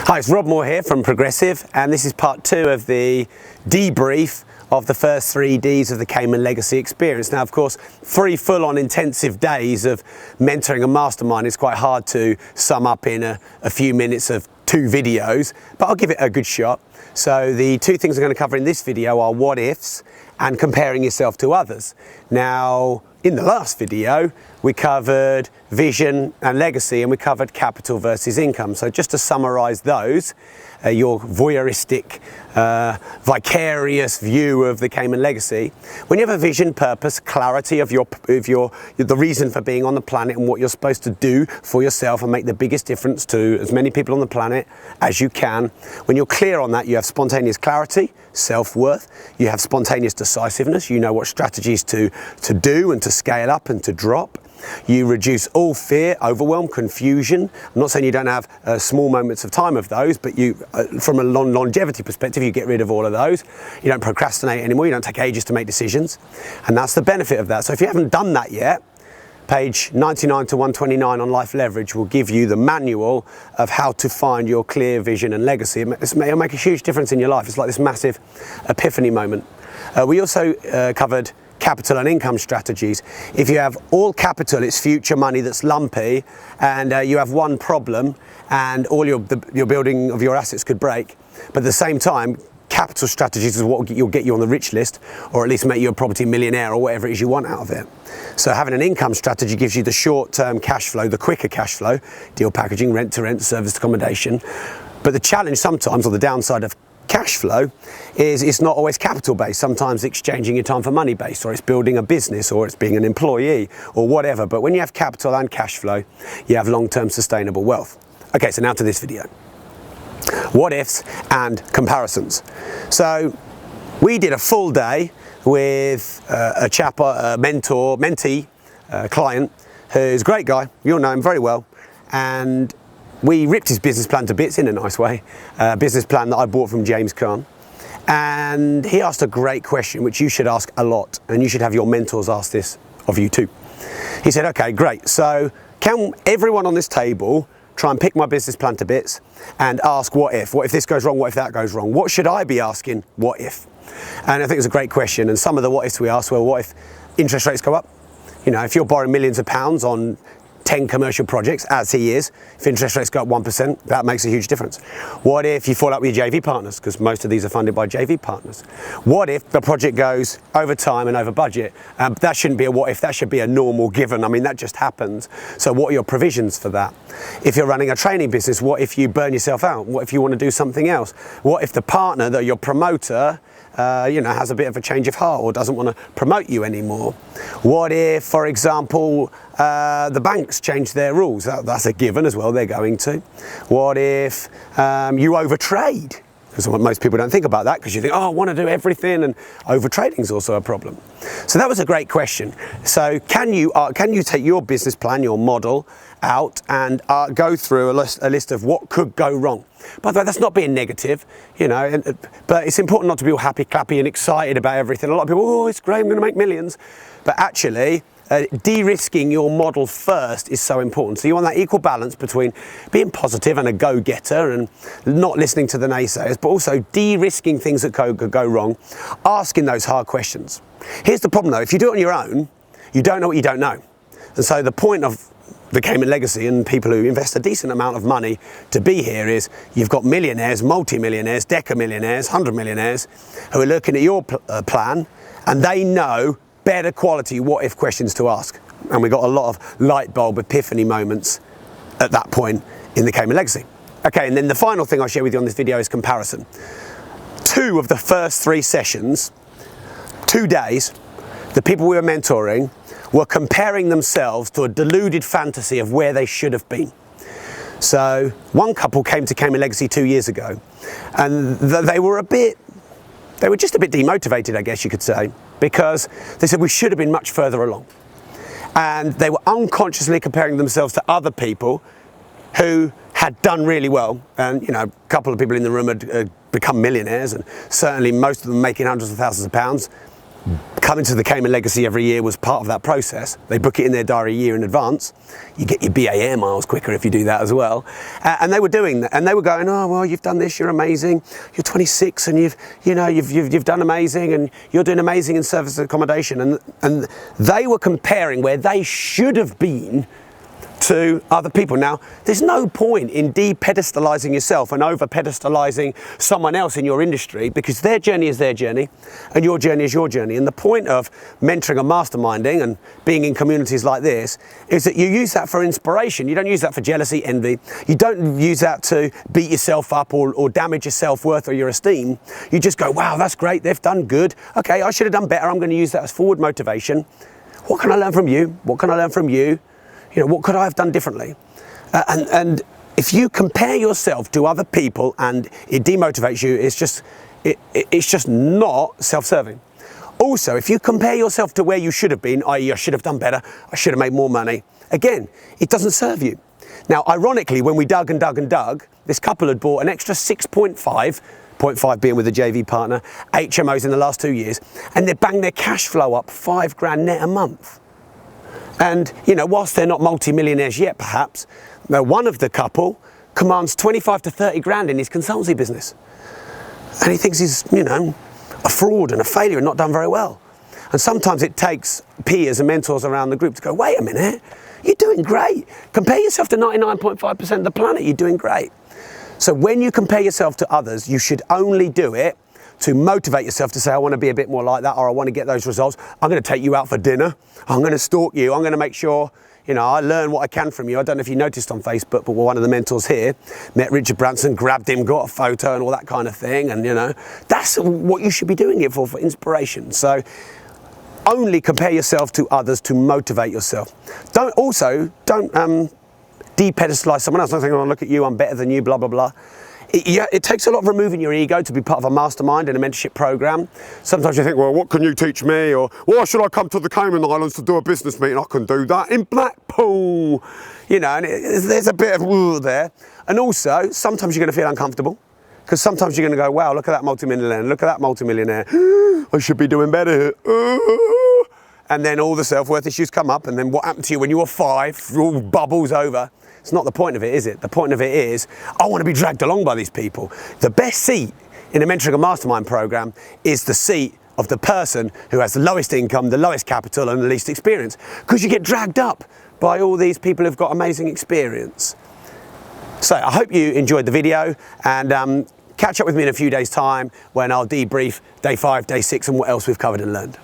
Hi, it's Rob Moore here from Progressive, and this is part 2 of the debrief of the first 3 Ds of the Cayman Legacy experience. Now, of course, 3 full-on intensive days of mentoring a mastermind is quite hard to sum up in a few minutes of 2 videos, but I'll give it a good shot. So the 2 things I'm going to cover in this video are what ifs and comparing yourself to others. Now, in the last video, we covered vision and legacy, and we covered capital versus income. So just to summarize those, your voyeuristic, vicarious view of the Cayman Legacy. When you have a vision, purpose, clarity of the reason for being on the planet and what you're supposed to do for yourself and make the biggest difference to as many people on the planet as you can. When you're clear on that, you have spontaneous clarity, self-worth, you have spontaneous decisiveness, you know what strategies to do and to scale up and to drop. You reduce all fear, overwhelm, confusion. I'm not saying you don't have small moments of time of those, but you, from a longevity perspective, you get rid of all of those. You don't procrastinate anymore, you don't take ages to make decisions. And that's the benefit of that. So if you haven't done that yet, page 99 to 129 on Life Leverage will give you the manual of how to find your clear vision and legacy. It'll make a huge difference in your life. It's like this massive epiphany moment. We also covered capital and income strategies. If you have all capital, it's future money that's lumpy, and you have one problem and all your building of your assets could break, but at the same time, capital strategies is what will get you on the rich list, or at least make you a property millionaire or whatever it is you want out of it. So having an income strategy gives you the short-term cash flow, the quicker cash flow, deal packaging, rent to rent, service accommodation. But the challenge sometimes, or the downside of cash flow, is it's not always capital based. Sometimes exchanging your time for money based, or it's building a business, or it's being an employee, or whatever. But when you have capital and cash flow, you have long-term sustainable wealth. Okay, so now to this video. What ifs and comparisons. So we did a full day with a chap, a mentee, client, who's a great guy. You'll know him very well. And we ripped his business plan to bits in a nice way, a business plan that I bought from James Kahn. And he asked a great question, which you should ask a lot, and you should have your mentors ask this of you too. He said, okay, great. So can everyone on this table try and pick my business plan to bits and ask what if? What if this goes wrong? What if that goes wrong? What should I be asking? What if? And I think it's a great question. And some of the what ifs we asked were, what if interest rates go up? You know, if you're borrowing millions of pounds on 10 commercial projects, as he is, if interest rates go up 1%, that makes a huge difference. What if you fall out with your JV partners? Because most of these are funded by JV partners. What if the project goes over time and over budget? That shouldn't be a what if, that should be a normal given. I mean, that just happens. So what are your provisions for that? If you're running a training business, what if you burn yourself out? What if you want to do something else? What if the partner, your promoter, has a bit of a change of heart or doesn't want to promote you anymore? What if, for example, the banks change their rules? That's a given as well, they're going to. What if you overtrade? Because most people don't think about that, because you think, oh, I want to do everything, and overtrading is also a problem. So that was a great question. So can you take your business plan, your model, out and go through a list of what could go wrong? By the way, that's not being negative, but it's important not to be all happy, clappy and excited about everything. A lot of people, oh, it's great, I'm going to make millions. But actually, de-risking your model first is so important. So you want that equal balance between being positive and a go-getter and not listening to the naysayers, but also de-risking things that could go wrong, asking those hard questions. Here's the problem though, if you do it on your own, you don't know what you don't know. And so the point of the Cayman Legacy and people who invest a decent amount of money to be here is you've got millionaires, multi-millionaires, deca-millionaires, 100 millionaires who are looking at your plan, and they know better quality what if questions to ask. And we got a lot of light bulb epiphany moments at that point in the Cayman Legacy. Okay, and then the final thing I'll share with you on this video is comparison. 2 of the first 3 sessions, 2 days, the people we were mentoring were comparing themselves to a deluded fantasy of where they should have been. So one couple came to Cayman Legacy 2 years ago, and they were just a bit demotivated, I guess you could say, because they said we should have been much further along. And they were unconsciously comparing themselves to other people who had done really well. And a couple of people in the room had become millionaires, and certainly most of them making hundreds of thousands of pounds. coming to the Cayman Legacy every year was part of that process. They book it in their diary a year in advance. You get your BA miles quicker if you do that as well. And they were doing that, and they were going, oh, well, you've done this, you're amazing. You're 26 and you've done amazing, and you're doing amazing in service accommodation. And they were comparing where they should have been to other people. Now, there's no point in de-pedestalizing yourself and over-pedestalizing someone else in your industry, because their journey is their journey and your journey is your journey. And the point of mentoring and masterminding and being in communities like this is that you use that for inspiration. You don't use that for jealousy, envy. You don't use that to beat yourself up or damage your self-worth or your esteem. You just go, wow, that's great, they've done good. Okay, I should have done better. I'm going to use that as forward motivation. What can I learn from you? What can I learn from you? You know, what could I have done differently? And if you compare yourself to other people and it demotivates you, it's just not self-serving. Also, if you compare yourself to where you should have been, i.e. I should have done better, I should have made more money, again, it doesn't serve you. Now, ironically, when we dug and dug and dug, this couple had bought an extra 0.5 being with a JV partner, HMOs in the last 2 years, and they banged their cash flow up $5,000 net a month. And, you know, whilst they're not multi-millionaires yet, perhaps, one of the couple commands 25 to 30 grand in his consultancy business. And he thinks he's, you know, a fraud and a failure and not done very well. And sometimes it takes peers and mentors around the group to go, wait a minute, you're doing great. Compare yourself to 99.5% of the planet, you're doing great. So when you compare yourself to others, you should only do it to motivate yourself to say, I want to be a bit more like that, or I want to get those results. I'm going to take you out for dinner. I'm going to stalk you. I'm going to make sure, you know, I learn what I can from you. I don't know if you noticed on Facebook, but one of the mentors here met Richard Branson, grabbed him, got a photo and all that kind of thing. And, you know, that's what you should be doing it for inspiration. So only compare yourself to others to motivate yourself. Don't de-pedestalize someone else. Don't think, oh, look at you, I'm better than you, blah, blah, blah. It takes a lot of removing your ego to be part of a mastermind and a mentorship program. Sometimes you think, well, what can you teach me? Or why should I come to the Cayman Islands to do a business meeting? I can do that in Blackpool. You know, and there's a bit of there. And also, sometimes you're going to feel uncomfortable, because sometimes you're going to go, wow, look at that multimillionaire, look at that multimillionaire. I should be doing better. And then all the self-worth issues come up, and then what happened to you when you were 5 all bubbles over. It's not the point of it, is it? The point of it is, I want to be dragged along by these people. The best seat in a mentoring and mastermind program is the seat of the person who has the lowest income, the lowest capital, and the least experience, because you get dragged up by all these people who've got amazing experience. So I hope you enjoyed the video, and catch up with me in a few days' time when I'll debrief day 5, day 6, and what else we've covered and learned.